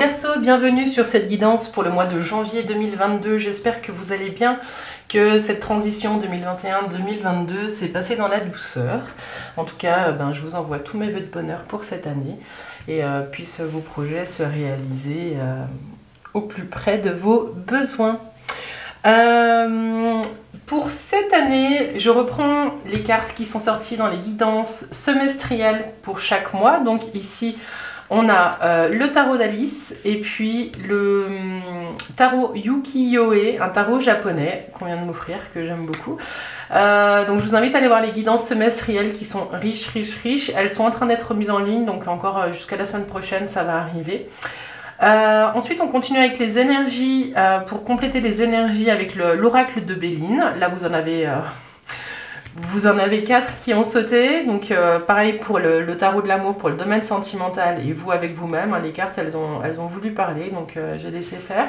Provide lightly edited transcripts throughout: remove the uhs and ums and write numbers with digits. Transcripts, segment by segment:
Verseaux, bienvenue sur cette guidance pour le mois de janvier 2022. J'espère que vous allez bien, que cette transition 2021-2022 s'est passée dans la douceur. En tout cas, je vous envoie tous mes vœux de bonheur pour cette année et puissent vos projets se réaliser au plus près de vos besoins. Pour cette année, je reprends les cartes qui sont sorties dans les guidances semestrielles pour chaque mois. Donc ici, on a le tarot d'Alice et puis le tarot Yuki-Yoe, un tarot japonais qu'on vient de m'offrir, que j'aime beaucoup. Donc je vous invite à aller voir les guidances semestrielles qui sont riches. Elles sont en train d'être mises en ligne, donc encore jusqu'à la semaine prochaine, ça va arriver. Ensuite, on continue avec les énergies, pour compléter les énergies avec l'oracle de Béline. Là, vous en avez 4 qui ont sauté. Donc, pareil pour le tarot de l'amour, pour le domaine sentimental et vous avec vous-même. Les cartes, elles ont voulu parler, donc j'ai laissé faire.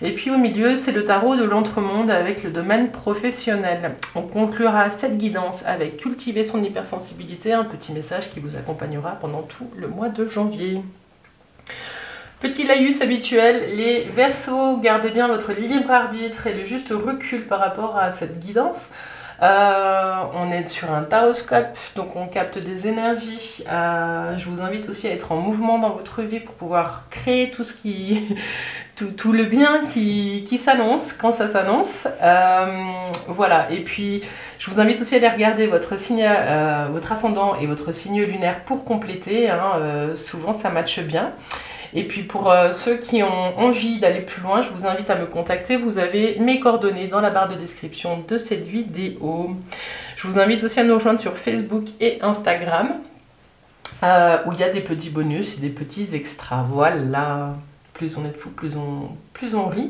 Et puis au milieu, c'est le tarot de l'entremonde avec le domaine professionnel. On conclura cette guidance avec cultiver son hypersensibilité, un petit message qui vous accompagnera pendant tout le mois de janvier. Petit laïus habituel, les Verseaux, gardez bien votre libre arbitre et le juste recul par rapport à cette guidance. On est sur un taroscope, donc on capte des énergies. Je vous invite aussi à être en mouvement dans votre vie pour pouvoir créer tout tout le bien qui s'annonce quand ça s'annonce. Voilà, et puis je vous invite aussi à aller regarder votre signe, votre ascendant et votre signe lunaire pour compléter. Souvent ça matche bien. Et puis pour ceux qui ont envie d'aller plus loin, je vous invite à me contacter. Vous avez mes coordonnées dans la barre de description de cette vidéo. Je vous invite aussi à nous rejoindre sur Facebook et Instagram, où il y a des petits bonus et des petits extras. Voilà, plus on est de fous, plus on rit.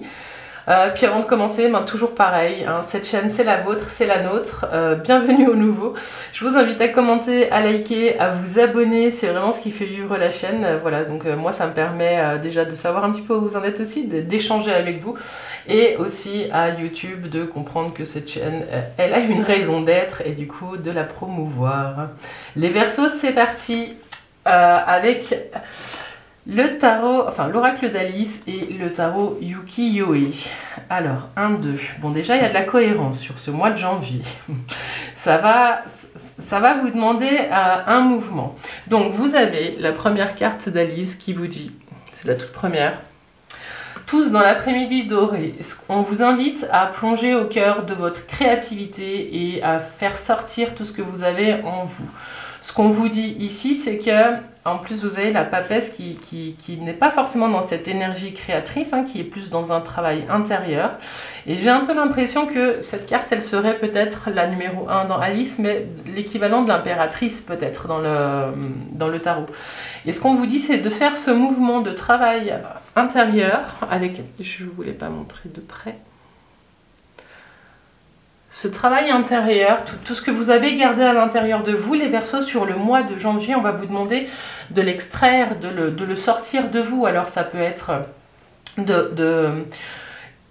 Puis avant de commencer, toujours pareil, cette chaîne c'est la vôtre, c'est la nôtre, bienvenue au nouveau. Je vous invite à commenter, à liker, à vous abonner, c'est vraiment ce qui fait vivre la chaîne. Voilà, donc moi ça me permet déjà de savoir un petit peu où vous en êtes aussi, d'échanger avec vous et aussi à YouTube de comprendre que cette chaîne, elle a une raison d'être et du coup de la promouvoir. Les Verseaux, c'est parti avec le tarot, enfin l'oracle d'Alice et le tarot Yuki-Yoe. Alors, 1, 2. Bon, déjà, il y a de la cohérence sur ce mois de janvier. Ça va vous demander un mouvement. Donc, vous avez la première carte d'Alice qui vous dit, c'est la toute première, tous dans l'après-midi doré. On vous invite à plonger au cœur de votre créativité et à faire sortir tout ce que vous avez en vous. Ce qu'on vous dit ici, c'est que, en plus, vous avez la papesse qui n'est pas forcément dans cette énergie créatrice, qui est plus dans un travail intérieur. Et j'ai un peu l'impression que cette carte, elle serait peut-être la numéro 1 dans Alice, mais l'équivalent de l'impératrice peut-être dans le tarot. Et ce qu'on vous dit, c'est de faire ce mouvement de travail intérieur avec, je ne voulais pas montrer de près, ce travail intérieur, tout ce que vous avez gardé à l'intérieur de vous, les Verseaux, sur le mois de janvier, on va vous demander de l'extraire, de le sortir de vous. Alors ça peut être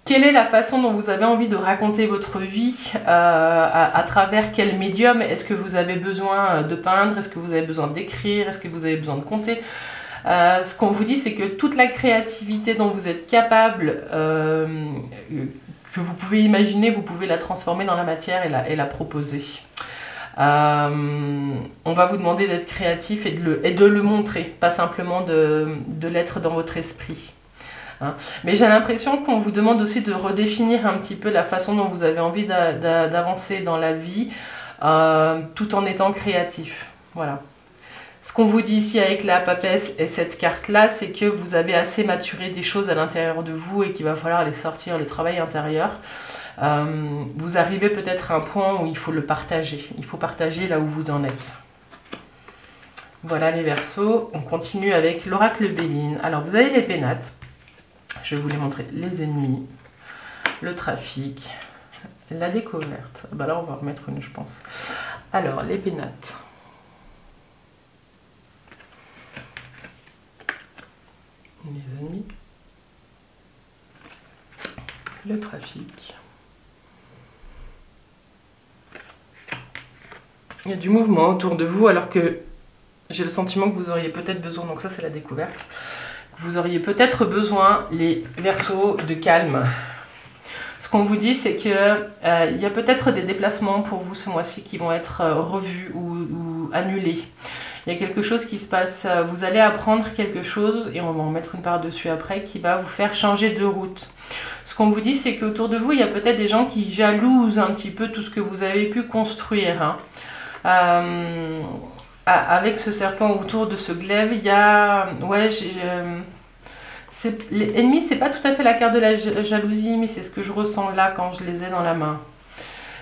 quelle est la façon dont vous avez envie de raconter votre vie, à travers quel médium? Est-ce que vous avez besoin de peindre? Est-ce que vous avez besoin d'écrire? Est-ce que vous avez besoin de compter? Ce qu'on vous dit, c'est que toute la créativité dont vous êtes capable, que vous pouvez imaginer, vous pouvez la transformer dans la matière et la proposer. On va vous demander d'être créatif et de le montrer, pas simplement de l'être dans votre esprit. Mais j'ai l'impression qu'on vous demande aussi de redéfinir un petit peu la façon dont vous avez envie d'avancer dans la vie, tout en étant créatif. Voilà. Ce qu'on vous dit ici avec la papesse et cette carte-là, c'est que vous avez assez maturé des choses à l'intérieur de vous et qu'il va falloir les sortir, le travail intérieur. Vous arrivez peut-être à un point où il faut le partager. Il faut partager là où vous en êtes. Voilà les Verseaux. On continue avec l'oracle Béline. Alors vous avez les pénates. Je vais vous les montrer. Les ennemis, le trafic, la découverte. Là on va remettre une, je pense. Alors les pénates. Les ennemis, le trafic. Il y a du mouvement autour de vous alors que j'ai le sentiment que vous auriez peut-être besoin, donc ça c'est la découverte, vous auriez peut-être besoin, les Verseaux, de calme. Ce qu'on vous dit, c'est qu'il y a peut-être des déplacements pour vous ce mois-ci qui vont être revus ou annulés. Il y a quelque chose qui se passe, vous allez apprendre quelque chose, et on va en mettre une part dessus après, qui va vous faire changer de route. Ce qu'on vous dit, c'est qu'autour de vous, il y a peut-être des gens qui jalousent un petit peu tout ce que vous avez pu construire. Avec ce serpent autour de ce glaive, il y a... Ouais, l'ennemi, c'est pas tout à fait la carte de la jalousie, mais c'est ce que je ressens là quand je les ai dans la main.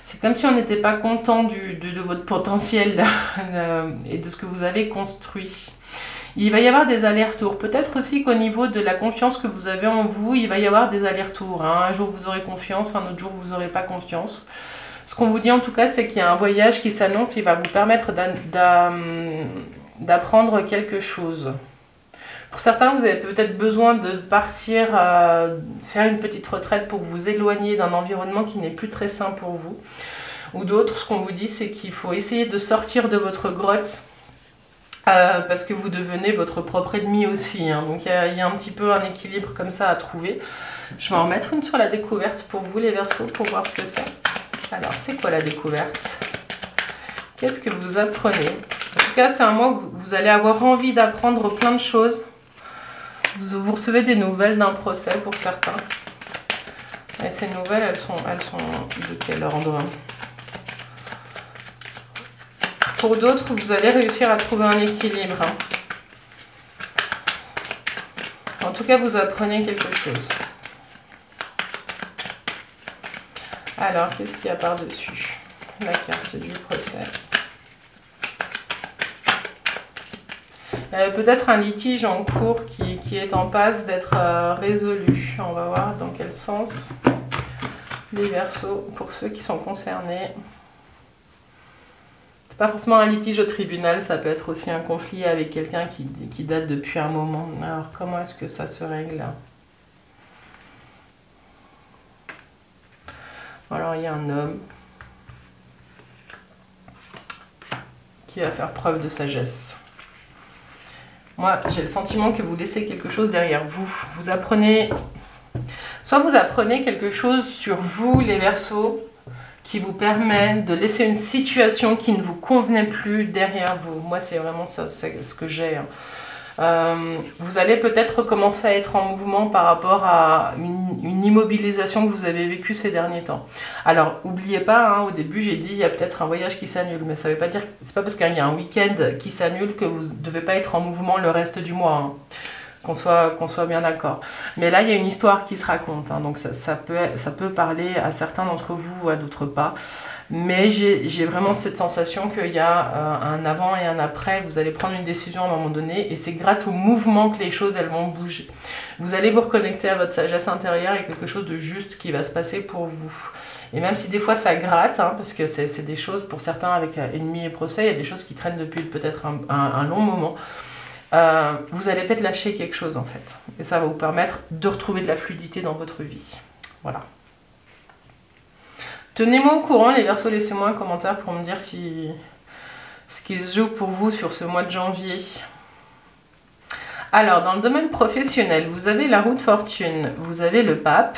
C'est comme si on n'était pas content de votre potentiel et de ce que vous avez construit. Il va y avoir des allers-retours. Peut-être aussi qu'au niveau de la confiance que vous avez en vous, il va y avoir des allers-retours. Un jour, vous aurez confiance, un autre jour, vous n'aurez pas confiance. Ce qu'on vous dit en tout cas, c'est qu'il y a un voyage qui s'annonce, il va vous permettre d'apprendre quelque chose. Pour certains, vous avez peut-être besoin de partir, faire une petite retraite pour vous éloigner d'un environnement qui n'est plus très sain pour vous. Ou d'autres, ce qu'on vous dit, c'est qu'il faut essayer de sortir de votre grotte parce que vous devenez votre propre ennemi aussi. Hein. Donc il y a un petit peu un équilibre comme ça à trouver. Je vais en mettre une sur la découverte pour vous les Verseaux, pour voir ce que c'est. Alors, c'est quoi la découverte? Qu'est-ce que vous apprenez? En tout cas, c'est un mois où vous allez avoir envie d'apprendre plein de choses. Vous recevez des nouvelles d'un procès pour certains. Et ces nouvelles, elles sont de quel ordre? Pour d'autres, vous allez réussir à trouver un équilibre. En tout cas, vous apprenez quelque chose. Alors, qu'est-ce qu'il y a par-dessus? La carte du procès. Il y a peut-être un litige en cours qui est en passe d'être résolu. On va voir dans quel sens les Verseaux, pour ceux qui sont concernés. C'est pas forcément un litige au tribunal, ça peut être aussi un conflit avec quelqu'un qui date depuis un moment. Alors, comment est-ce que ça se règle? Alors, il y a un homme qui va faire preuve de sagesse. Moi, j'ai le sentiment que vous laissez quelque chose derrière vous. Vous apprenez... Soit vous apprenez quelque chose sur vous, les Verseaux, qui vous permet de laisser une situation qui ne vous convenait plus derrière vous. Moi, c'est vraiment ça, c'est ce que j'ai. Vous allez peut-être commencer à être en mouvement par rapport à une immobilisation que vous avez vécue ces derniers temps. Alors, n'oubliez pas, hein, au début, j'ai dit il y a peut-être un voyage qui s'annule, mais ça ne veut pas dire, c'est pas parce qu'il y a un week-end qui s'annule que vous ne devez pas être en mouvement le reste du mois. Hein. Qu'on soit bien d'accord. Mais là, il y a une histoire qui se raconte, hein, donc ça peut parler à certains d'entre vous ou à d'autres pas. Mais j'ai vraiment cette sensation qu'il y a un avant et un après. Vous allez prendre une décision à un moment donné et c'est grâce au mouvement que les choses elles vont bouger. Vous allez vous reconnecter à votre sagesse intérieure et quelque chose de juste qui va se passer pour vous. Et même si des fois ça gratte, hein, parce que c'est des choses pour certains avec ennemi et procès, il y a des choses qui traînent depuis peut-être un long moment. Vous allez peut-être lâcher quelque chose en fait. Et ça va vous permettre de retrouver de la fluidité dans votre vie. Voilà. Tenez-moi au courant les Verseaux, laissez-moi un commentaire pour me dire ce qui se joue pour vous sur ce mois de janvier. Alors, dans le domaine professionnel, vous avez la roue de fortune, vous avez le pape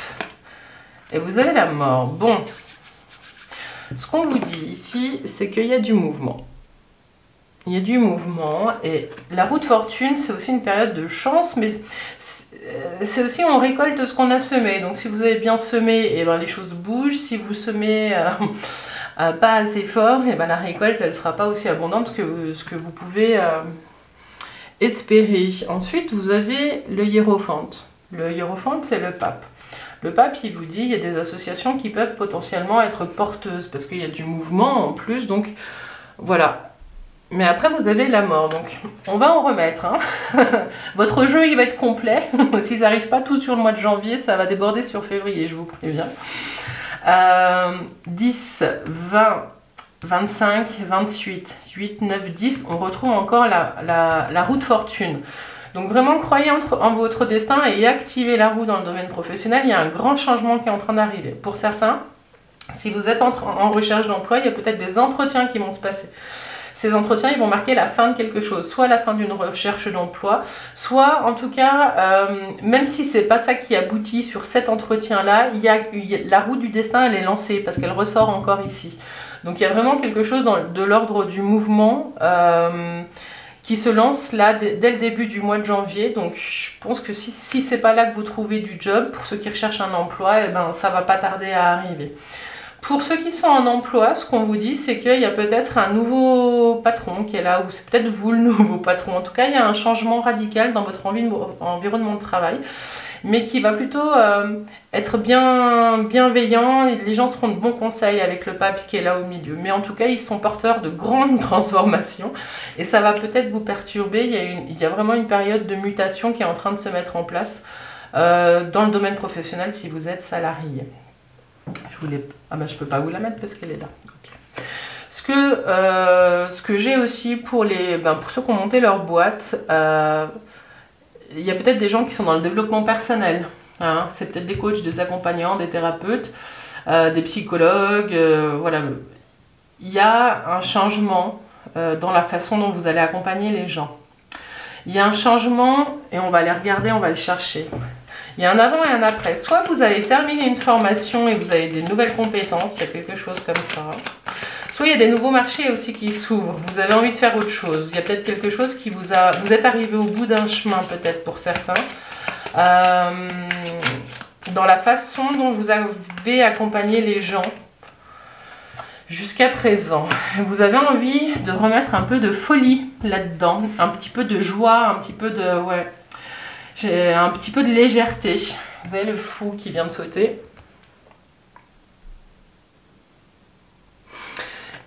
et vous avez la mort. Bon, ce qu'on vous dit ici, c'est qu'il y a du mouvement. Il y a du mouvement et la roue de fortune, c'est aussi une période de chance, mais c'est aussi on récolte ce qu'on a semé. Donc si vous avez bien semé, et ben, les choses bougent. Si vous semez pas assez fort, et ben, la récolte elle ne sera pas aussi abondante que ce que vous pouvez espérer. Ensuite, vous avez le hiérophante. Le hiérophante, c'est le pape. Le pape, il vous dit il y a des associations qui peuvent potentiellement être porteuses parce qu'il y a du mouvement en plus. Donc voilà. Mais après, vous avez la mort, donc on va en remettre. Hein. Votre jeu, il va être complet. Si ça n'arrive pas tout sur le mois de janvier, ça va déborder sur février, je vous préviens. 10, 20, 25, 28, 8, 9, 10, on retrouve encore la roue de fortune. Donc vraiment, croyez en votre destin et activez la roue dans le domaine professionnel. Il y a un grand changement qui est en train d'arriver. Pour certains, si vous êtes en recherche d'emploi, il y a peut-être des entretiens qui vont se passer. Ces entretiens, ils vont marquer la fin de quelque chose, soit la fin d'une recherche d'emploi, soit en tout cas, même si c'est pas ça qui aboutit sur cet entretien-là, la roue du destin, elle est lancée parce qu'elle ressort encore ici. Donc il y a vraiment quelque chose de l'ordre du mouvement qui se lance là dès le début du mois de janvier. Donc je pense que si c'est pas là que vous trouvez du job, pour ceux qui recherchent un emploi, eh ben, ça va pas tarder à arriver. Pour ceux qui sont en emploi, ce qu'on vous dit, c'est qu'il y a peut-être un nouveau patron qui est là, ou c'est peut-être vous le nouveau patron. En tout cas, il y a un changement radical dans votre environnement de travail, mais qui va plutôt être bienveillant. Et les gens seront de bons conseils avec le pape qui est là au milieu. Mais en tout cas, ils sont porteurs de grandes transformations et ça va peut-être vous perturber. Il y a vraiment une période de mutation qui est en train de se mettre en place dans le domaine professionnel si vous êtes salarié. Je peux pas vous la mettre parce qu'elle est là. Okay. Ce que j'ai aussi pour ceux qui ont monté leur boîte, il y a peut-être des gens qui sont dans le développement personnel. Hein. C'est peut-être des coachs, des accompagnants, des thérapeutes, des psychologues. Voilà. Il y a un changement dans la façon dont vous allez accompagner les gens. Il y a un changement et on va aller regarder, on va le chercher. Il y a un avant et un après. Soit vous avez terminé une formation et vous avez des nouvelles compétences, il y a quelque chose comme ça. Soit il y a des nouveaux marchés aussi qui s'ouvrent. Vous avez envie de faire autre chose. Il y a peut-être quelque chose qui vous êtes arrivé au bout d'un chemin peut-être pour certains. Dans la façon dont vous avez accompagné les gens jusqu'à présent. Vous avez envie de remettre un peu de folie là-dedans. Un petit peu de joie, un petit peu de... Ouais. J'ai un petit peu de légèreté. Vous avez le fou qui vient de sauter.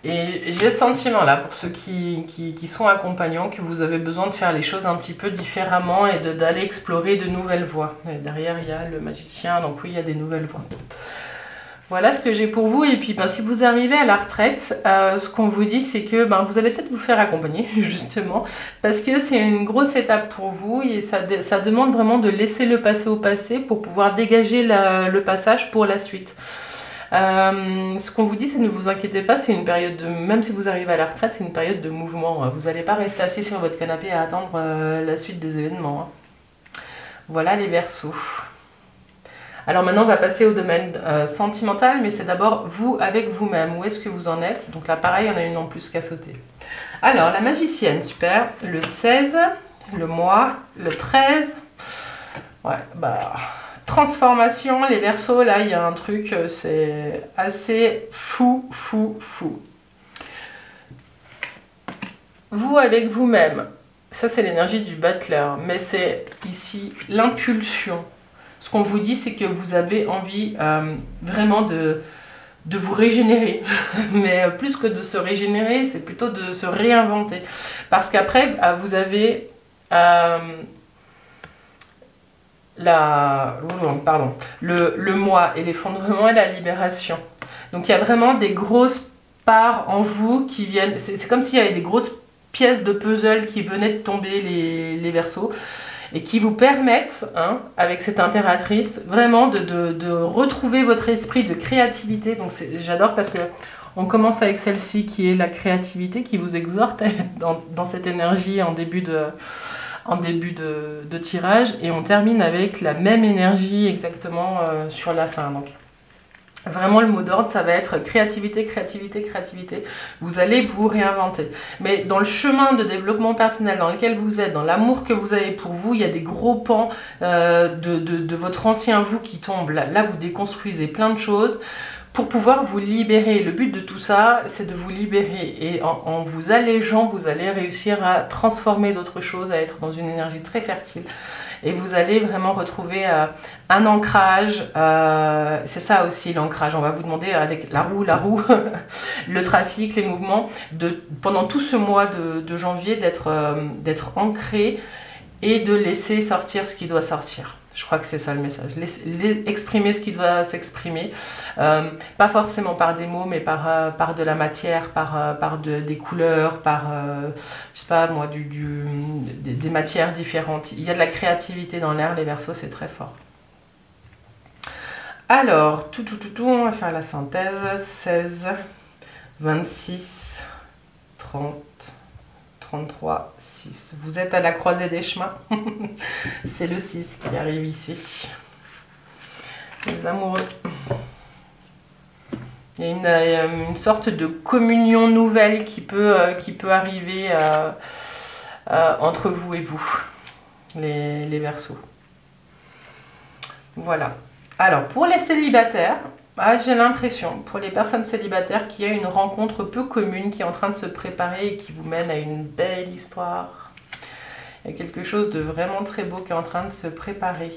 Et j'ai ce sentiment là, pour ceux qui sont accompagnants, que vous avez besoin de faire les choses un petit peu différemment et d'aller explorer de nouvelles voies. Et derrière, il y a le magicien, donc oui, il y a des nouvelles voies. Voilà ce que j'ai pour vous. Et puis si vous arrivez à la retraite, ce qu'on vous dit, c'est que vous allez peut-être vous faire accompagner, justement, parce que c'est une grosse étape pour vous et ça demande vraiment de laisser le passé au passé pour pouvoir dégager le passage pour la suite. Ce qu'on vous dit, c'est ne vous inquiétez pas, c'est une période même si vous arrivez à la retraite, c'est une période de mouvement. Vous n'allez pas rester assis sur votre canapé à attendre la suite des événements. Voilà les Verseaux. Alors maintenant, on va passer au domaine sentimental, mais c'est d'abord vous avec vous-même. Où est-ce que vous en êtes? Donc là, pareil, on a une en plus qu'à sauter. Alors, la magicienne, super. Le 16, le mois, le 13. Ouais, transformation, les Verseaux, là, il y a un truc, c'est assez fou. Vous avec vous-même. Ça, c'est l'énergie du Butler, mais c'est ici l'impulsion. Ce qu'on vous dit, c'est que vous avez envie vraiment de vous régénérer. Mais plus que de se régénérer, c'est plutôt de se réinventer. Parce qu'après, vous avez le moi et l'effondrement et la libération. Donc il y a vraiment des grosses parts en vous qui viennent... C'est comme s'il y avait des grosses pièces de puzzle qui venaient de tomber, les Verseaux. Et qui vous permettent, avec cette impératrice, vraiment de retrouver votre esprit de créativité. Donc j'adore parce que on commence avec celle-ci qui est la créativité, qui vous exhorte à être dans cette énergie en début de tirage. Et on termine avec la même énergie exactement sur la fin. Donc vraiment, le mot d'ordre, ça va être créativité, créativité, créativité. Vous allez vous réinventer. Mais dans le chemin de développement personnel dans lequel vous êtes, dans l'amour que vous avez pour vous, il y a des gros pans de votre ancien vous qui tombent. Là, vous déconstruisez plein de choses pour pouvoir vous libérer. Le but de tout ça, c'est de vous libérer. Et en vous allégeant, vous allez réussir à transformer d'autres choses, à être dans une énergie très fertile. Et vous allez vraiment retrouver un ancrage. C'est ça aussi l'ancrage. On va vous demander avec la roue, le trafic, les mouvements, pendant tout ce mois de janvier, d'être ancré et de laisser sortir ce qui doit sortir. Je crois que c'est ça le message. Exprimer ce qui doit s'exprimer. Pas forcément par des mots, mais par de la matière, par des couleurs, par, je sais pas moi, des matières différentes. Il y a de la créativité dans l'air, les Verseaux, c'est très fort. Alors, on va faire la synthèse. 16, 26, 30, 33, 6. Vous êtes à la croisée des chemins. C'est le 6 qui arrive ici. Les amoureux. Il y a une sorte de communion nouvelle qui peut arriver entre vous et vous, les Verseaux. Voilà. Alors, pour les célibataires, j'ai l'impression, pour les personnes célibataires, qu'il y a une rencontre peu commune qui est en train de se préparer et qui vous mène à une belle histoire. Il y a quelque chose de vraiment très beau qui est en train de se préparer.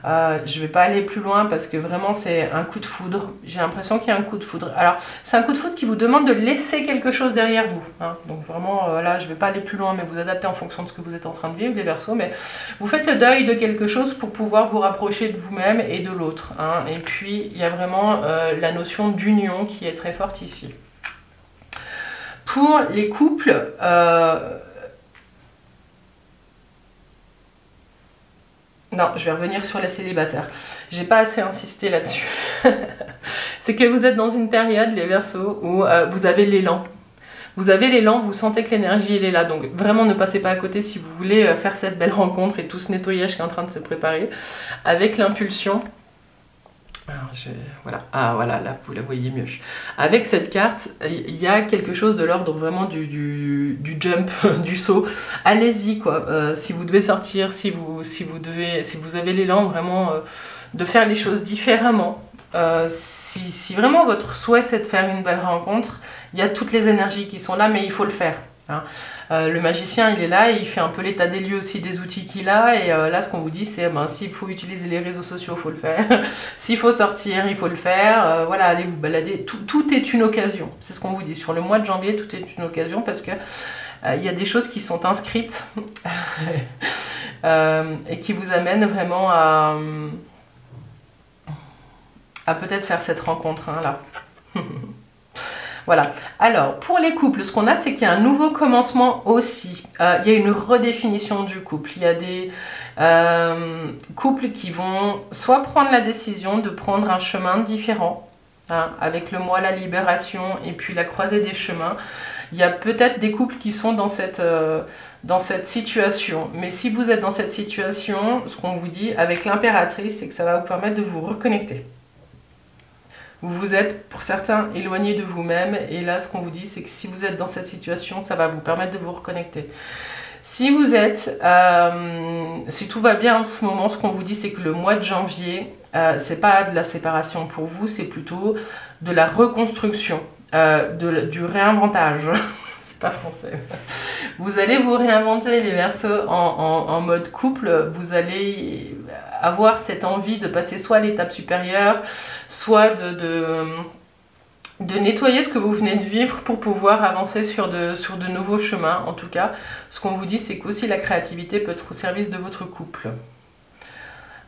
Je ne vais pas aller plus loin parce que vraiment c'est un coup de foudre. J'ai l'impression qu'il y a un coup de foudre. Alors c'est un coup de foudre qui vous demande de laisser quelque chose derrière vous. Hein. Donc vraiment là je ne vais pas aller plus loin mais vous adaptez en fonction de ce que vous êtes en train de vivre les Verseaux. Mais vous faites le deuil de quelque chose pour pouvoir vous rapprocher de vous-même et de l'autre. Hein. Et puis il y a vraiment la notion d'union qui est très forte ici. Pour les couples... Non, je vais revenir sur les célibataires. J'ai pas assez insisté là-dessus. C'est que vous êtes dans une période, les Verseaux, où vous avez l'élan. Vous avez l'élan, vous sentez que l'énergie elle est là. Donc vraiment ne passez pas à côté si vous voulez faire cette belle rencontre et tout ce nettoyage qui est en train de se préparer. Avec l'impulsion. Alors voilà, voilà, là vous la voyez mieux. Avec cette carte, il y a quelque chose de l'ordre vraiment du jump, du saut. Allez-y quoi. Si vous devez sortir, si vous avez l'élan vraiment de faire les choses différemment. Si vraiment votre souhait c'est de faire une belle rencontre, il y a toutes les énergies qui sont là, mais il faut le faire. Hein. Le magicien il est là et il fait un peu l'état des lieux aussi des outils qu'il a et là ce qu'on vous dit c'est s'il faut utiliser les réseaux sociaux il faut le faire, s'il faut sortir il faut le faire, voilà allez vous balader, tout est une occasion, c'est ce qu'on vous dit sur le mois de janvier, tout est une occasion parce que il y a des choses qui sont inscrites et qui vous amènent vraiment à peut-être faire cette rencontre hein, là. Voilà. Alors, pour les couples, ce qu'on a, c'est qu'il y a un nouveau commencement aussi. Il y a une redéfinition du couple. Il y a des couples qui vont soit prendre la décision de prendre un chemin différent, hein, avec le mois, la libération et puis la croisée des chemins. Il y a peut-être des couples qui sont dans cette situation. Mais si vous êtes dans cette situation, ce qu'on vous dit avec l'impératrice, c'est que ça va vous permettre de vous reconnecter. Vous vous êtes, pour certains, éloigné de vous-même. Et là, ce qu'on vous dit, c'est que si vous êtes dans cette situation, ça va vous permettre de vous reconnecter. Si vous êtes, si tout va bien en ce moment, ce qu'on vous dit, c'est que le mois de janvier, c'est pas de la séparation pour vous, c'est plutôt de la reconstruction, du réinventage. C'est pas français. Vous allez vous réinventer les Verseaux en mode couple. Vous allez avoir cette envie de passer soit à l'étape supérieure, soit de nettoyer ce que vous venez de vivre pour pouvoir avancer sur de nouveaux chemins. En tout cas, ce qu'on vous dit, c'est qu'aussi la créativité peut être au service de votre couple.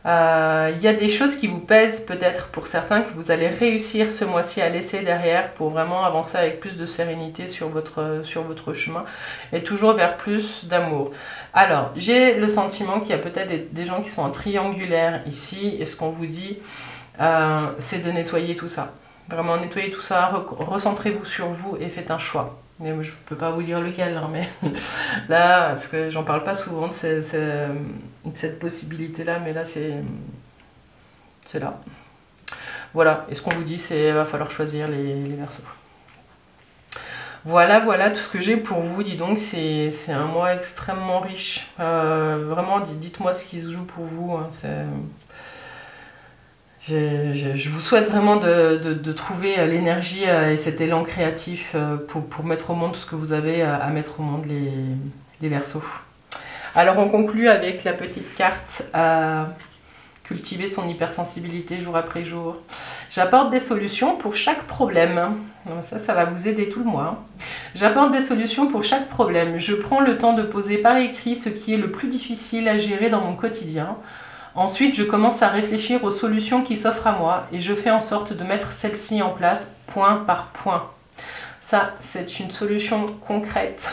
Il y a des choses qui vous pèsent peut-être pour certains que vous allez réussir ce mois-ci à laisser derrière pour vraiment avancer avec plus de sérénité sur votre chemin et toujours vers plus d'amour. Alors, j'ai le sentiment qu'il y a peut-être des gens qui sont en triangulaire ici et ce qu'on vous dit, c'est de nettoyer tout ça. Vraiment nettoyer tout ça, recentrez-vous sur vous et faites un choix. Mais je ne peux pas vous dire lequel, hein, mais là, parce que j'en parle pas souvent de cette possibilité-là, mais là, c'est là. Voilà, et ce qu'on vous dit, c'est qu'il va falloir choisir les Verseaux. Voilà tout ce que j'ai pour vous. Dis donc, c'est un mois extrêmement riche. Vraiment, dites-moi ce qui se joue pour vous. Hein, je vous souhaite vraiment de trouver l'énergie et cet élan créatif pour mettre au monde tout ce que vous avez à mettre au monde, les Verseaux. Alors on conclut avec la petite carte cultiver son hypersensibilité jour après jour. J'apporte des solutions pour chaque problème. Ça va vous aider tout le mois. J'apporte des solutions pour chaque problème. Je prends le temps de poser par écrit ce qui est le plus difficile à gérer dans mon quotidien. Ensuite, je commence à réfléchir aux solutions qui s'offrent à moi et je fais en sorte de mettre celles-ci en place point par point. Ça, c'est une solution concrète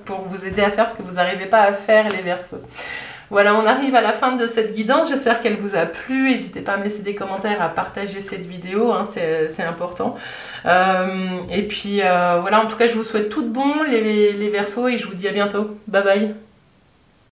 pour vous aider à faire ce que vous n'arrivez pas à faire, les Verseaux. Voilà, on arrive à la fin de cette guidance. J'espère qu'elle vous a plu. N'hésitez pas à me laisser des commentaires, à partager cette vidéo, hein, c'est important. Et puis voilà, en tout cas, je vous souhaite tout de bon les Verseaux et je vous dis à bientôt. Bye bye.